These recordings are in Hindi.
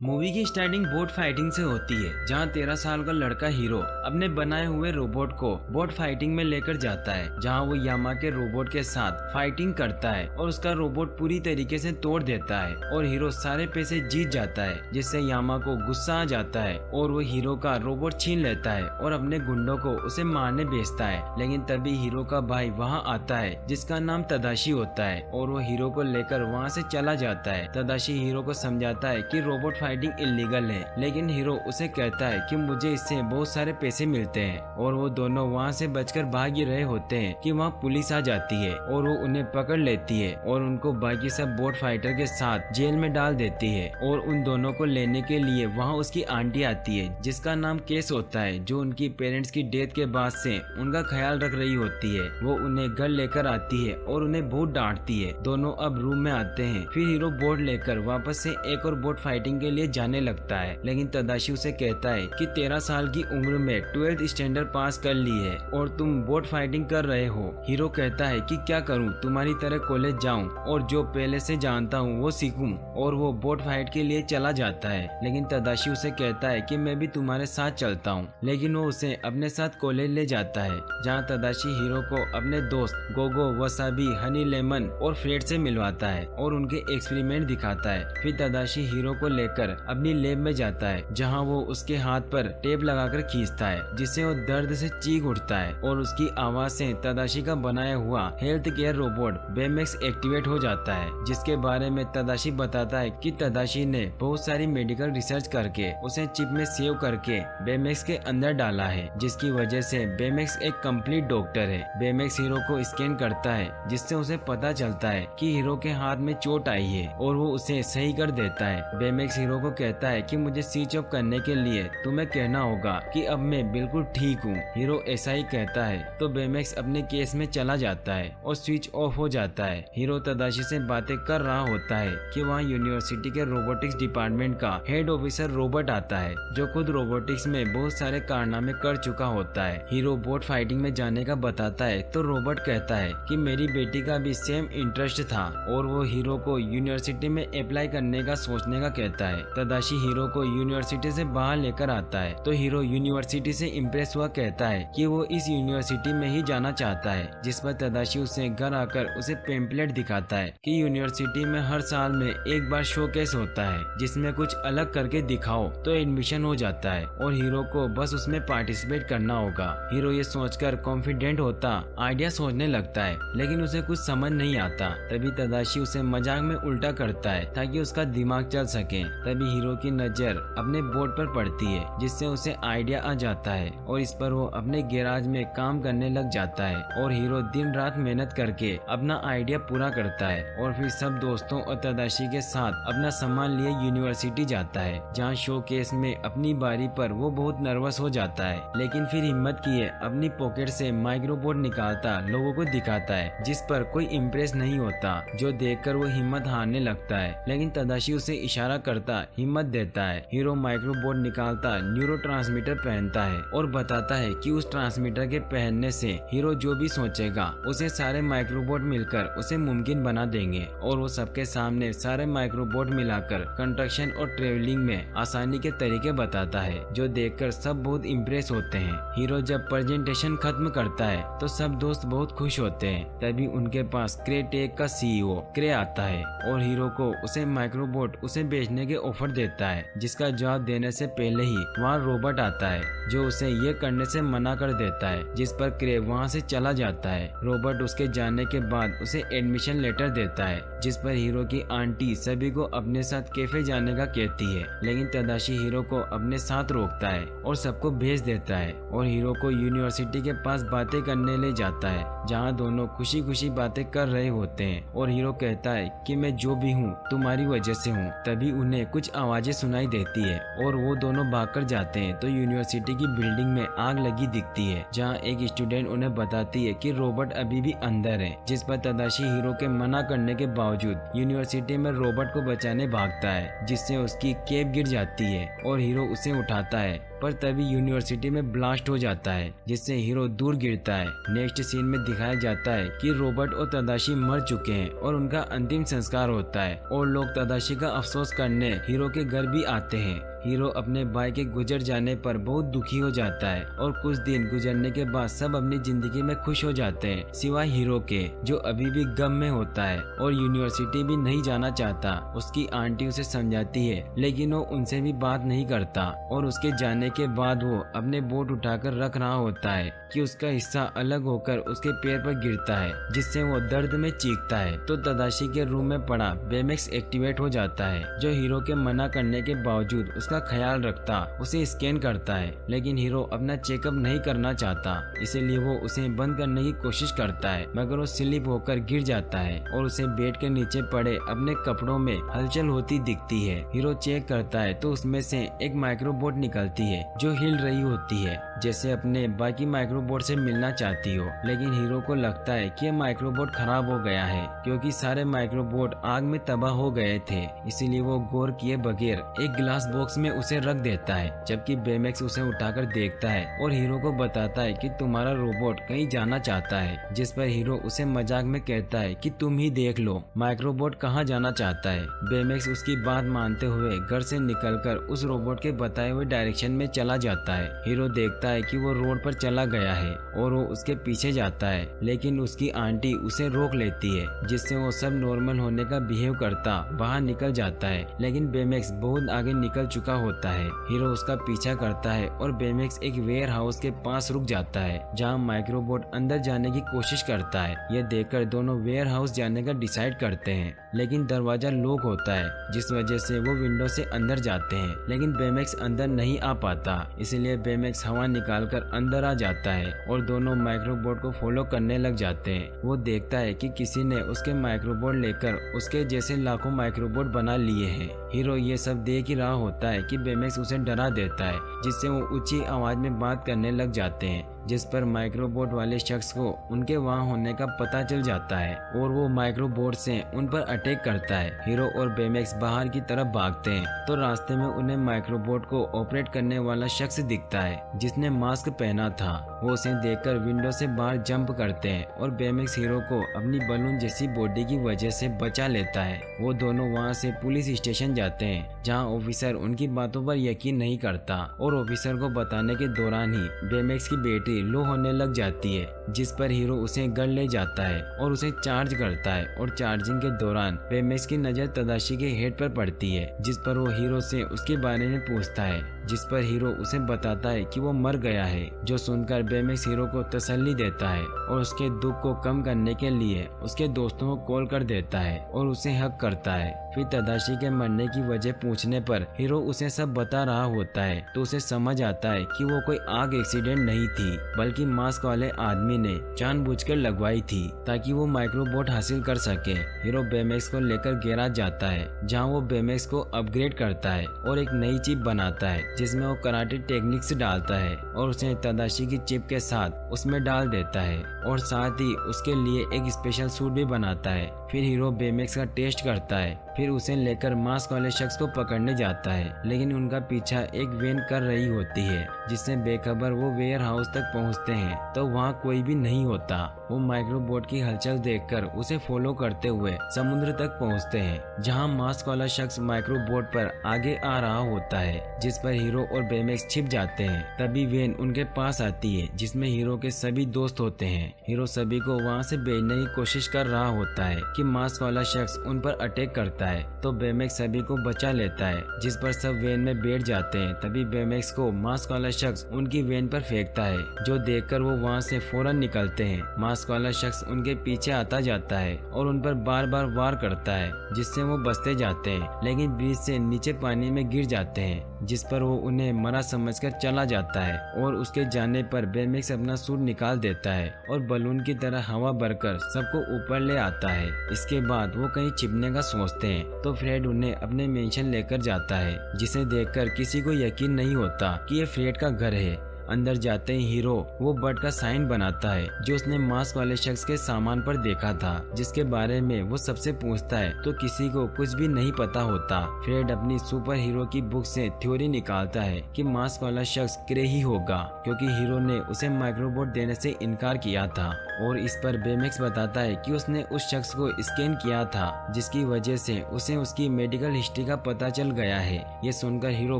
मूवी की स्टार्टिंग बोट फाइटिंग से होती है, जहां 13 साल का लड़का हीरो अपने बनाए हुए रोबोट को बोट फाइटिंग में लेकर जाता है, जहां वो यामा के रोबोट के साथ फाइटिंग करता है और उसका रोबोट पूरी तरीके से तोड़ देता है और हीरो सारे पैसे जीत जाता है, जिससे यामा को गुस्सा आ जाता है और वो हीरो का रोबोट छीन लेता है और अपने गुंडों को उसे मारने भेजता है। लेकिन तभी हीरो का भाई वहां आता है, जिसका नाम तदाशी होता है, और वो हीरो को लेकर वहां से चला जाता है। तदाशी हीरो को समझाता है कि रोबोट फाइटिंग इलीगल है, लेकिन हीरो उसे कहता है कि मुझे इससे बहुत सारे पैसे मिलते हैं, और वो दोनों वहाँ से बचकर भाग ही रहे होते हैं कि वहाँ पुलिस आ जाती है और वो उन्हें पकड़ लेती है और उनको बाकी सब बोट फाइटर के साथ जेल में डाल देती है। और उन दोनों को लेने के लिए वहाँ उसकी आंटी आती है, जिसका नाम केस होता है, जो उनकी पेरेंट्स की डेथ के बाद से उनका ख्याल रख रही होती है। वो उन्हें घर लेकर आती है और उन्हें बहुत डांटती है। दोनों अब रूम में आते हैं। फिर हीरो बोट लेकर वापस से एक और बोट फाइटिंग के लिए जाने लगता है, लेकिन तदाशी उसे कहता है कि 13 साल की उम्र में 12th स्टैंडर्ड पास कर ली है और तुम बोट फाइटिंग कर रहे हो। हीरो कहता है कि क्या करूं, तुम्हारी तरह कॉलेज जाऊं और जो पहले से जानता हूं वो सीखूं, और वो बोट फाइट के लिए चला जाता है। लेकिन तदाशी उसे कहता है कि मैं भी तुम्हारे साथ चलता हूं, लेकिन वो उसे अपने साथ कॉलेज ले जाता है, जहां तदाशी हीरो को अपने दोस्त गोगो, वसाबी, हनी लेमन और फ्रेड से मिलवाता है और उनके एक्सपेरिमेंट दिखाता है। फिर तदाशी हीरो को लेकर अपनी लैब में जाता है, जहां वो उसके हाथ पर टेप लगाकर खींचता है, जिससे वो दर्द से चीख उठता है और उसकी आवाज से तदाशी का बनाया हुआ हेल्थ केयर रोबोट बेमेक्स एक्टिवेट हो जाता है, जिसके बारे में तदाशी बताता है कि तदाशी ने बहुत सारी मेडिकल रिसर्च करके उसे चिप में सेव करके बेमेक्स के अंदर डाला है, जिसकी वजह से बेमेक्स एक कंप्लीट डॉक्टर है। बेमेक्स हीरो को स्कैन करता है, जिससे उसे पता चलता है कि हीरो के हाथ में चोट आई है और वो उसे सही कर देता है। बेमेक्स हीरो को कहता है कि मुझे स्विच ऑफ करने के लिए तुम्हें कहना होगा कि अब मैं बिल्कुल ठीक हूँ। हीरो ऐसा ही कहता है तो बेमेक्स अपने केस में चला जाता है और स्विच ऑफ हो जाता है। हीरो तदाशी से बातें कर रहा होता है कि वहाँ यूनिवर्सिटी के रोबोटिक्स डिपार्टमेंट का हेड ऑफिसर रोबोट आता है, जो खुद रोबोटिक्स में बहुत सारे कारनामे कर चुका होता है। हीरो बोट फाइटिंग में जाने का बताता है तो रोबोट कहता है कि मेरी बेटी का भी सेम इंटरेस्ट था, और वो हीरो को यूनिवर्सिटी में अप्लाई करने का सोचने का कहता है। तदाशी हीरो को यूनिवर्सिटी से बाहर लेकर आता है तो हीरो यूनिवर्सिटी से इम्प्रेस हुआ कहता है कि वो इस यूनिवर्सिटी में ही जाना चाहता है, जिस पर तदाशी उसे घर आकर उसे पेम्पलेट दिखाता है कि यूनिवर्सिटी में हर साल में एक बार शोकेस होता है, जिसमें कुछ अलग करके दिखाओ तो एडमिशन हो जाता है और हीरो को बस उसमें पार्टिसिपेट करना होगा। हीरो ये सोचकर कॉन्फिडेंट होता आइडिया सोचने लगता है, लेकिन उसे कुछ समझ नहीं आता। तभी तदाशी उसे मजाक में उल्टा करता है ताकि उसका दिमाग चल सके। तभी हीरो की नजर अपने बोर्ड पर पड़ती है, जिससे उसे आइडिया आ जाता है और इस पर वो अपने गैराज में काम करने लग जाता है। और हीरो दिन रात मेहनत करके अपना आइडिया पूरा करता है और फिर सब दोस्तों और तदाशी के साथ अपना सामान लिए यूनिवर्सिटी जाता है, जहाँ शो केस में अपनी बारी पर वो बहुत नर्वस हो जाता है, लेकिन फिर हिम्मत किए अपनी पॉकेट से माइक्रोबोट निकालता लोगों को दिखाता है, जिस पर कोई इम्प्रेस नहीं होता, जो देखकर वो हिम्मत हारने लगता है। लेकिन तदाशी उसे इशारा करता हिम्मत देता है। हीरो माइक्रोबोट निकालता न्यूरोट्रांसमीटर पहनता है और बताता है कि उस ट्रांसमीटर के पहनने से हीरो जो भी सोचेगा उसे सारे माइक्रोबोट मिलकर उसे मुमकिन बना देंगे, और वो सबके सामने सारे माइक्रोबोट मिलाकर कंस्ट्रक्शन और ट्रेवलिंग में आसानी के तरीके बताता है, जो देखकर सब बहुत इम्प्रेस होते हैं। हीरो जब प्रेजेंटेशन खत्म करता है तो सब दोस्त बहुत खुश होते हैं। तभी उनके पास क्रे टेक का सीईओ क्रे आता है और हीरो को उसे माइक्रोबोट उसे बेचने के ऑफर देता है, जिसका जवाब देने से पहले ही वहाँ रोबोट आता है, जो उसे ये करने से मना कर देता है, जिस पर क्रे वहाँ से चला जाता है। रोबोट उसके जाने के बाद उसे एडमिशन लेटर देता है, जिस पर हीरो की आंटी सभी को अपने साथ कैफे जाने का कहती है, लेकिन तदाशी हीरो को अपने साथ रोकता है और सबको भेज देता है और हीरो को यूनिवर्सिटी के पास बातें करने ले जाता है, जहाँ दोनों खुशी खुशी बातें कर रहे होते हैं। और हीरो कहता है कि मैं जो भी हूँ तुम्हारी वजह से हूँ। तभी उन्हें कुछ आवाजें सुनाई देती है और वो दोनों भागकर जाते हैं तो यूनिवर्सिटी की बिल्डिंग में आग लगी दिखती है, जहाँ एक स्टूडेंट उन्हें बताती है कि रोबोट अभी भी अंदर है, जिस पर तदाशी हीरो के मना करने के बावजूद यूनिवर्सिटी में रोबोट को बचाने भागता है, जिससे उसकी कैप गिर जाती है और हीरो उसे उठाता है, पर तभी यूनिवर्सिटी में ब्लास्ट हो जाता है जिससे हीरो दूर गिरता है। नेक्स्ट सीन में दिखाया जाता है कि रॉबर्ट और तदाशी मर चुके हैं और उनका अंतिम संस्कार होता है और लोग तदाशी का अफसोस करने हीरो के घर भी आते हैं। हीरो अपने भाई के गुजर जाने पर बहुत दुखी हो जाता है और कुछ दिन गुजरने के बाद सब अपनी जिंदगी में खुश हो जाते हैं सिवाय हीरो के, जो अभी भी गम में होता है और यूनिवर्सिटी भी नहीं जाना चाहता। उसकी आंटी उसे समझाती है लेकिन वो उनसे भी बात नहीं करता और उसके जाने के बाद वो अपने बोट उठाकर रख रहा होता है कि उसका हिस्सा अलग होकर उसके पैर पर गिरता है जिससे वो दर्द में चीखता है। तो तदाशी के रूम में पड़ा बेमेक्स एक्टिवेट हो जाता है जो हीरो के मना करने के बावजूद उसका ख्याल रखता उसे स्कैन करता है, लेकिन हीरो अपना चेकअप नहीं करना चाहता इसलिए वो उसे बंद करने की कोशिश करता है मगर वो स्लिप होकर गिर जाता है और उसे बेड के नीचे पड़े अपने कपड़ों में हलचल होती दिखती है। हीरो चेक करता है तो उसमें से एक माइक्रोबोट निकलती है जो हिल रही होती है जैसे अपने बाकी माइक्रोबोट से मिलना चाहती हो, लेकिन हीरो को लगता है कि माइक्रोबोट खराब हो गया है क्योंकि सारे माइक्रोबोट आग में तबाह हो गए थे। इसीलिए वो गौर किए बगैर एक ग्लास बॉक्स में उसे रख देता है, जबकि बेमेक्स उसे उठाकर देखता है और हीरो को बताता है कि तुम्हारा रोबोट कहीं जाना चाहता है, जिस पर हीरो उसे मजाक में कहता है कि तुम ही देख लो माइक्रोबोट कहाँ जाना चाहता है। बेमेक्स उसकी बात मानते हुए घर से निकलकर उस रोबोट के बताए हुए डायरेक्शन में चला जाता है। हीरो देखता है कि वो रोड पर चला गया है और वो उसके पीछे जाता है, लेकिन उसकी आंटी उसे रोक लेती है जिससे वो सब नॉर्मल होने का बिहेव करता बाहर निकल जाता है, लेकिन बेमेक्स बहुत आगे निकल चुका होता है। हीरो उसका पीछा करता है और बेमेक्स एक वेयर हाउस के पास रुक जाता है जहाँ माइक्रोबोट अंदर जाने की कोशिश करता है। यह देखकर दोनों वेयर हाउस जाने का डिसाइड करते हैं, लेकिन दरवाजा लॉक होता है जिस वजह से वो विंडो से अंदर जाते हैं, लेकिन बेमेक्स अंदर नहीं आ पाता। इसलिए बेमेक्स हवा निकालकर अंदर आ जाता है और दोनों माइक्रोबोट को फॉलो करने लग जाते हैं। वो देखता है कि किसी ने उसके माइक्रोबोट लेकर उसके जैसे लाखों माइक्रोबोट बना लिए हैं। हीरो ये सब देख ही रहा होता है कि बेमेक्स उसे डरा देता है जिससे वो ऊंची आवाज में बात करने लग जाते हैं, जिस पर माइक्रोबोट वाले शख्स को उनके वहां होने का पता चल जाता है और वो माइक्रोबोट से उन पर अटैक करता है। हीरो और बेमेक्स बाहर की तरफ भागते हैं तो रास्ते में उन्हें माइक्रोबोट को ऑपरेट करने वाला शख्स दिखता है जिसने मास्क पहना था। वो उसे देखकर विंडो से बाहर जंप करते हैं और बेमेक्स हीरो को अपनी बलून जैसी बॉडी की वजह से बचा लेता है। वो दोनों वहाँ से पुलिस स्टेशन जाते हैं जहाँ ऑफिसर उनकी बातों पर यकीन नहीं करता और ऑफिसर को बताने के दौरान ही बेमेक्स की बैटरी लो होने लग जाती है, जिस पर हीरो उसे घर ले जाता है और उसे चार्ज करता है और चार्जिंग के दौरान बेमेक्स की नजर तदाशी के हेड पर पड़ती है, जिस पर वो हीरो से उसके बारे में पूछता है, जिस पर हीरो उसे बताता है कि वो मर गया है। जो सुनकर बेमेक्स हीरो को तसल्ली देता है और उसके दुख को कम करने के लिए उसके दोस्तों को कॉल कर देता है और उसे हक करता है। फिर तदाशी के मरने की वजह पूछने पर हीरो उसे सब बता रहा होता है तो उसे समझ आता है कि वो कोई आग एक्सीडेंट नहीं थी, बल्कि मास्क वाले आदमी ने जानबूझकर लगवाई थी ताकि वो माइक्रोबोट हासिल कर सके। हीरो बेमेक्स को लेकर गैराज जाता है जहाँ वो बेमेक्स को अपग्रेड करता है और एक नई चिप बनाता है जिसमें वो कराटे टेक्निक्स डालता है और उसे तदाशी की चिप के साथ उसमें डाल देता है और साथ ही उसके लिए एक स्पेशल सूट भी बनाता है। फिर हीरो बेमेक्स का टेस्ट करता है, फिर उसे लेकर मास्क वाले शख्स को पकड़ने जाता है, लेकिन उनका पीछा एक वैन कर रही होती है जिससे बेखबर वो वेयर हाउस तक पहुंचते हैं तो वहां कोई भी नहीं होता। वो माइक्रोबोट की हलचल देखकर उसे फॉलो करते हुए समुद्र तक पहुंचते हैं जहां मास्क वाला शख्स माइक्रोबोट पर आगे आ रहा होता है, जिस पर हीरो और बेमेक्स छिप जाते हैं। तभी वैन उनके पास आती है जिसमें हीरो के सभी दोस्त होते हैं। हीरो सभी को वहां से भेजने की कोशिश कर रहा होता है कि मास्क वाला शख्स उन पर अटैक करता है तो बेमेक्स सभी को बचा लेता है, जिस पर सब वैन में बैठ जाते हैं। तभी बेमेक्स को मास्क वाला शख्स उनकी वैन पर फेंकता है, जो देखकर वो वहां से फौरन निकलते हैं। मास्क वाला शख्स उनके पीछे आता जाता है और उन पर बार बार वार करता है जिससे वो बचते जाते हैं, लेकिन ब्रिज से नीचे पानी में गिर जाते हैं, जिस पर वो उन्हें मरा समझकर चला जाता है। और उसके जाने पर बेमेक्स अपना सूट निकाल देता है और बलून की तरह हवा भरकर सबको ऊपर ले आता है। इसके बाद वो कहीं छिपने का सोचते हैं तो फ्रेड उन्हें अपने मेंशन लेकर जाता है, जिसे देखकर किसी को यकीन नहीं होता कि ये फ्रेड का घर है। अंदर जाते ही हीरो वो बर्ड का साइन बनाता है जो उसने मास्क वाले शख्स के सामान पर देखा था, जिसके बारे में वो सबसे पूछता है तो किसी को कुछ भी नहीं पता होता। फ्रेड अपनी सुपर हीरो की बुक से थ्योरी निकालता है कि मास्क वाला शख्स क्रे ही होगा, क्योंकि हीरो ने उसे माइक्रोबोट देने से इनकार किया था। और इस पर बेमेक्स बताता है कि उसने उस शख्स को स्कैन किया था, जिसकी वजह से उसे उसकी मेडिकल हिस्ट्री का पता चल गया है। ये सुनकर हीरो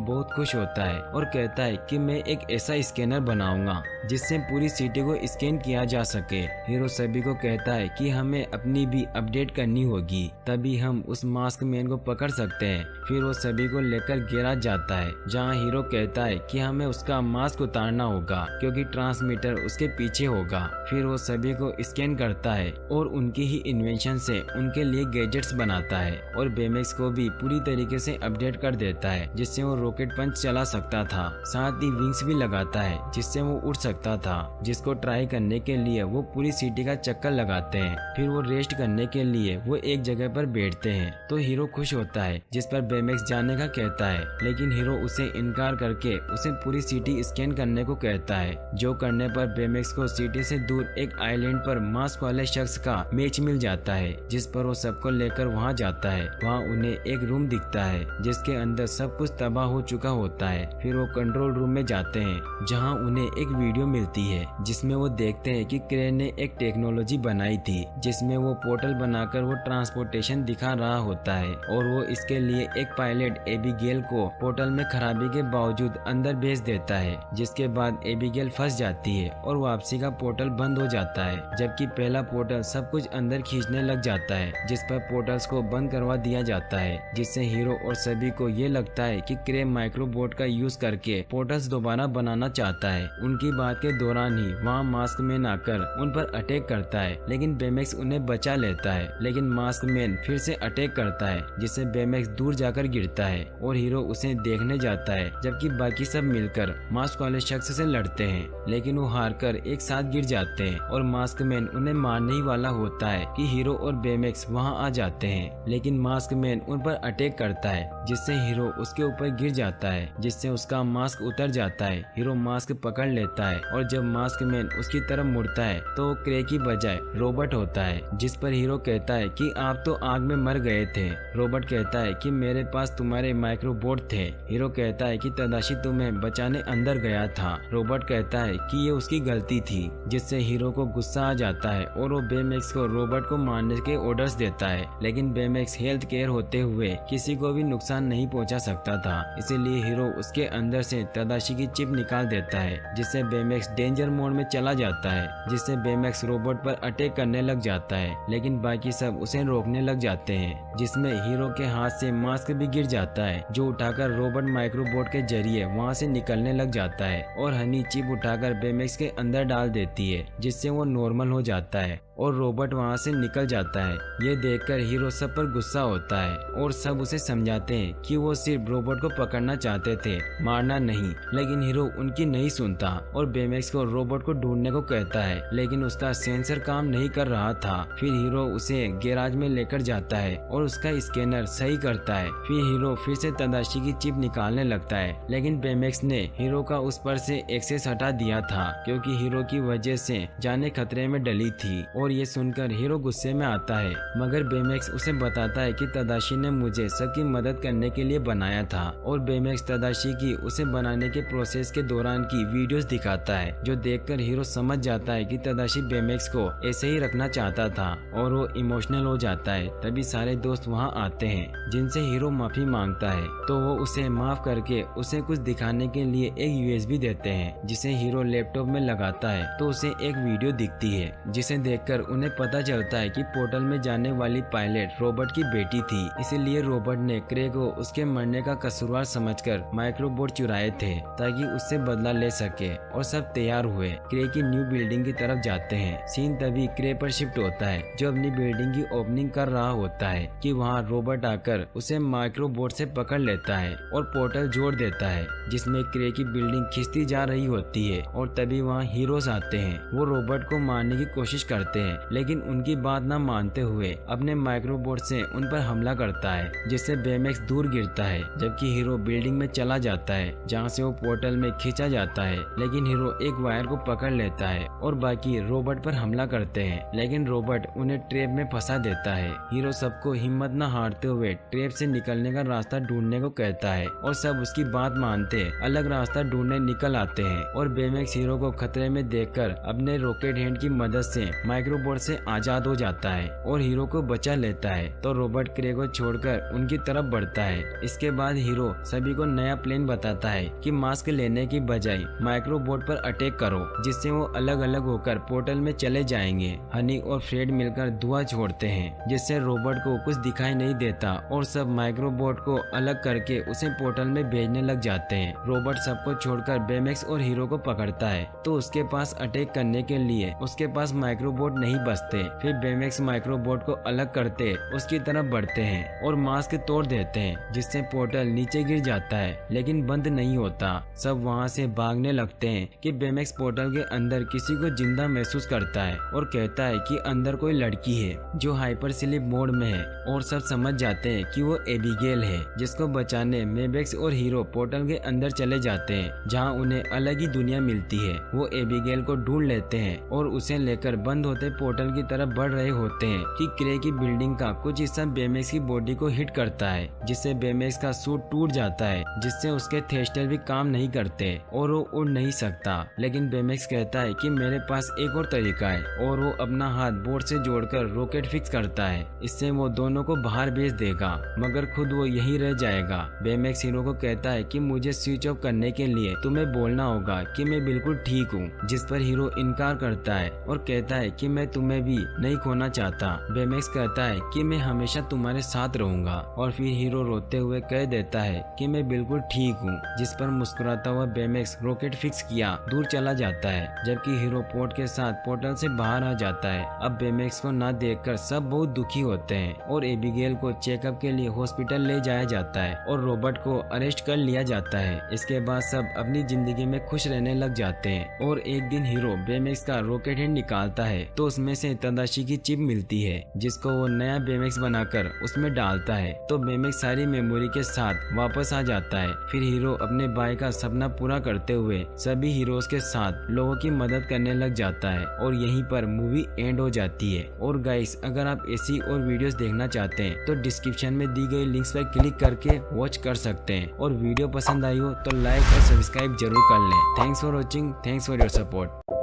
बहुत खुश होता है और कहता है कि मैं एक ऐसा स्कैनर बनाऊंगा जिससे पूरी सिटी को स्कैन किया जा सके। हीरो सभी को कहता है कि हमें अपनी भी अपडेट करनी होगी, तभी हम उस मास्क मैन को पकड़ सकते हैं। फिर वो सभी को लेकर गैराज जाता है, जहाँ हीरो कहता है कि हमें उसका मास्क उतारना होगा क्योंकि ट्रांसमीटर उसके पीछे होगा। फिर वो सभी को स्कैन करता है और उनकी ही इन्वेंशन से उनके लिए गैजेट्स बनाता है और बेमेक्स को भी पूरी तरीके से अपडेट कर देता है, जिससे वो रॉकेट पंच चला सकता था। साथ ही विंग्स भी लगाता है जिससे वो उड़ सकता था, जिसको ट्राई करने के लिए वो पूरी सिटी का चक्कर लगाते हैं। फिर वो रेस्ट करने के लिए वो एक जगह पर बैठते हैं तो हीरो खुश होता है, जिस पर बेमेक्स जाने का कहता है, लेकिन हीरो उसे इनकार करके उसे पूरी सिटी स्कैन करने को कहता है। जो करने पर बेमेक्स को सिटी से दूर एक आइलैंड पर मास्क वाले शख्स का मैच मिल जाता है, जिस पर वो सबको लेकर वहाँ जाता है। वहाँ उन्हें एक रूम दिखता है जिसके अंदर सब कुछ तबाह हो चुका होता है। फिर वो कंट्रोल रूम में जाते हैं जहाँ उन्हें एक वीडियो मिलती है जिसमें वो देखते हैं कि क्रे ने एक टेक्नोलॉजी बनाई थी जिसमें वो पोर्टल बनाकर वो ट्रांसपोर्टेशन दिखा रहा होता है और वो इसके लिए एक पायलट एबिगेल को पोर्टल में खराबी के बावजूद अंदर भेज देता है, जिसके बाद एबिगेल फंस जाती है और वापसी का पोर्टल बंद हो जाता है, जबकि पहला पोर्टल सब कुछ अंदर खींचने लग जाता है, जिस पर पोर्टल्स को बंद करवा दिया जाता है, जिससे हीरो और सभी को ये लगता है कि क्रे माइक्रोबोट का यूज करके पोर्टल्स दोबारा बनाना चाहता है। उनकी बात के दौरान ही वहाँ मास्क मैन आकर उन पर अटैक करता है, लेकिन बेमेक्स उन्हें बचा लेता है, लेकिन मास्क मैन फिर से अटैक करता है जिससे बेमेक्स दूर जाकर गिरता है और हीरो उसे देखने जाता है, जबकि बाकी सब मिलकर मास्क वाले शख्स से लड़ते हैं, लेकिन वो हारकर एक साथ गिर जाते हैं और मास्क मैन उन्हें मारने ही वाला होता है कि हीरो और बेमेक्स वहाँ आ जाते हैं, लेकिन मास्क मैन उन पर अटैक करता है जिससे हीरो उसके ऊपर गिर जाता है, जिससे उसका मास्क उतर जाता है। हीरो मास्क पकड़ लेता है और जब मास्क मैन उसकी तरफ मुड़ता है तो क्रे की बजाय रोबोट होता है, जिस पर हीरो कहता है कि आप तो आग में मर गए थे। रोबोट कहता है कि मेरे पास तुम्हारे माइक्रोबोट थे। हीरो कहता है कि तदाशी तुम्हें बचाने अंदर गया था। रोबोट कहता है कि ये उसकी गलती थी, जिससे हीरो को गुस्सा आ जाता है और वो बेमेक्स को रोबोट को मारने के ऑर्डर्स देता है, लेकिन बेमेक्स हेल्थ केयर होते हुए किसी को भी नुकसान नहीं पहुंचा सकता था, इसीलिए हीरो उसके अंदर से तदाशी की चिप निकाल देता है, जिससे बेमेक्स डेंजर मोड में चला जाता है, जिससे बेमेक्स रोबोट पर अटैक करने लग जाता है, लेकिन बाकी सब उसे रोकने लग जाते हैं, जिसमें हीरो के हाथ से मास्क भी गिर जाता है, जो उठाकर रोबोट माइक्रोबोट के जरिए वहां से निकलने लग जाता है और हनी चिप उठाकर बेमेक्स के अंदर डाल देती है, जिससे वो नॉर्मल हो जाता है और रोबोट वहां से निकल जाता है। ये देखकर हीरो सब पर गुस्सा होता है और सब उसे समझाते हैं कि वो सिर्फ रोबोट को पकड़ना चाहते थे, मारना नहीं, लेकिन हीरो उनकी नहीं सुनता और बेमेक्स को रोबोट को ढूंढने को कहता है, लेकिन उसका सेंसर काम नहीं कर रहा था। फिर हीरो उसे गैराज में लेकर जाता है और उसका स्कैनर सही करता है। फिर हीरो फिर से तदाशी की चिप निकालने लगता है, लेकिन बेमेक्स ने हीरो का उस पर से एक्सेस हटा दिया था, क्योंकि हीरो की वजह से जाने खतरे में डली थी। और ये सुनकर हीरो गुस्से में आता है, मगर बेमेक्स उसे बताता है कि तदाशी ने मुझे सबकी मदद करने के लिए बनाया था, और बेमेक्स तदाशी की उसे बनाने के प्रोसेस के दौरान की वीडियोस दिखाता है, जो देखकर हीरो समझ जाता है कि तदाशी बेमेक्स को ऐसे ही रखना चाहता था और वो इमोशनल हो जाता है। तभी सारे दोस्त वहाँ आते हैं, जिनसे हीरो माफी मांगता है, तो वो उसे माफ करके उसे कुछ दिखाने के लिए एक यूएसबी देते हैं, जिसे हीरो लैपटॉप में लगाता है तो उसे एक वीडियो दिखती है, जिसे देखकर उन्हें पता चलता है कि पोर्टल में जाने वाली पायलट रोबोट की बेटी थी, इसीलिए रोबोट ने क्रे को उसके मरने का कसूरवार समझकर माइक्रोबोट चुराए थे ताकि उससे बदला ले सके। और सब तैयार हुए क्रे की न्यू बिल्डिंग की तरफ जाते हैं। सीन तभी क्रे पर शिफ्ट होता है, जो अपनी बिल्डिंग की ओपनिंग कर रहा होता है कि वहाँ रोबोट आकर उसे माइक्रोबोट से पकड़ लेता है और पोर्टल जोड़ देता है, जिसमें क्रे की बिल्डिंग खिंचती जा रही होती है। और तभी वहाँ हीरोज आते हैं, वो रोबोट को मारने की कोशिश करते हैं, हैं, लेकिन उनकी बात न मानते हुए अपने माइक्रोबोट से उन पर हमला करता है, जिससे बेमेक्स दूर गिरता है, जबकि हीरो बिल्डिंग में चला जाता है जहाँ से वो पोर्टल में खींचा जाता है। लेकिन हीरो एक वायर को पकड़ लेता है और बाकी रोबोट पर हमला करते हैं, लेकिन रोबोट उन्हें ट्रैप में फंसा देता है। हीरो सबको हिम्मत न हारते हुए ट्रैप से निकलने का रास्ता ढूंढने को कहता है और सब उसकी बात मानते अलग रास्ता ढूंढने निकल आते हैं। और बेमेक्स हीरो को खतरे में देखकर अपने रॉकेट हैंड की मदद से माइक्रोबोट से आजाद हो जाता है और हीरो को बचा लेता है। तो रोबोट क्रे को छोड़कर उनकी तरफ बढ़ता है। इसके बाद हीरो सभी को नया प्लान बताता है कि मास्क लेने की बजाय माइक्रोबोट पर अटैक करो, जिससे वो अलग अलग होकर पोर्टल में चले जाएंगे। हनी और फ्रेड मिलकर धुआं छोड़ते हैं, जिससे रोबोट को कुछ दिखाई नहीं देता और सब माइक्रोबोट को अलग करके उसे पोर्टल में भेजने लग जाते हैं। रोबोट सबको छोड़कर बेमेक्स और हीरो को पकड़ता है, तो उसके पास अटैक करने के लिए उसके पास माइक्रोबोट नहीं बचते। फिर बेमेक्स माइक्रोबोट को अलग करते उसकी तरफ बढ़ते हैं और मास्क तोड़ देते हैं, जिससे पोर्टल नीचे गिर जाता है, लेकिन बंद नहीं होता। सब वहाँ से भागने लगते हैं कि बेमेक्स पोर्टल के अंदर किसी को जिंदा महसूस करता है और कहता है कि अंदर कोई लड़की है जो हाइपर स्लीप मोड में है, और सब समझ जाते हैं कि वो एबिगेल है, जिसको बचाने बेमेक्स और हीरो पोर्टल के अंदर चले जाते हैं, जहाँ उन्हें अलग ही दुनिया मिलती है। वो एबिगेल को ढूंढ लेते हैं और उसे लेकर बंद होते पोर्टल की तरफ बढ़ रहे होते हैं कि क्रे की बिल्डिंग का कुछ हिस्सा बेमेक्स की बॉडी को हिट करता है, जिससे बेमेक्स का सूट टूट जाता है, जिससे उसके थ्रस्टर भी काम नहीं करते और वो उड़ नहीं सकता। लेकिन बेमेक्स कहता है कि मेरे पास एक और तरीका है, और वो अपना हाथ बोर्ड से जोड़कर रॉकेट फिक्स करता है। इससे वो दोनों को बाहर भेज देगा, मगर खुद वो यहीं रह जाएगा। बेमेक्स हीरो को कहता है कि मुझे स्विच ऑफ करने के लिए तुम्हें बोलना होगा कि मैं बिल्कुल ठीक हूँ, जिस पर हीरो इनकार करता है और कहता है कि मैं तुम्हें भी नहीं खोना चाहता। बेमेक्स कहता है कि मैं हमेशा तुम्हारे साथ रहूंगा, और फिर हीरो रोते हुए कह देता है कि मैं बिल्कुल ठीक हूँ, जिस पर मुस्कुराता हुआ बेमेक्स रॉकेट फिक्स किया दूर चला जाता है, जबकि हीरो पोर्ट के साथ पोर्टल से बाहर आ जाता है। अब बेमेक्स को ना देखकर सब बहुत दुखी होते हैं और एबिगेल को चेकअप के लिए हॉस्पिटल ले जाया जाता है और रोबोट को अरेस्ट कर लिया जाता है। इसके बाद सब अपनी जिंदगी में खुश रहने लग जाते हैं। और एक दिन हीरो बेमेक्स का रॉकेट हैंड निकालता है, तो उसमें से तदाशी की चिप मिलती है, जिसको वो नया बेमेक्स बनाकर उसमें डालता है, तो बेमेक्स सारी मेमोरी के साथ वापस आ जाता है। फिर हीरो अपने भाई का सपना पूरा करते हुए सभी हीरोज के साथ लोगों की मदद करने लग जाता है, और यहीं पर मूवी एंड हो जाती है। और गाइस, अगर आप ऐसी और वीडियोस देखना चाहते हैं तो डिस्क्रिप्शन में दी गई लिंक्स पर क्लिक करके वॉच कर सकते हैं। और वीडियो पसंद आई हो तो लाइक और सब्सक्राइब जरूर कर लें। Thanks for watching, thanks for your support.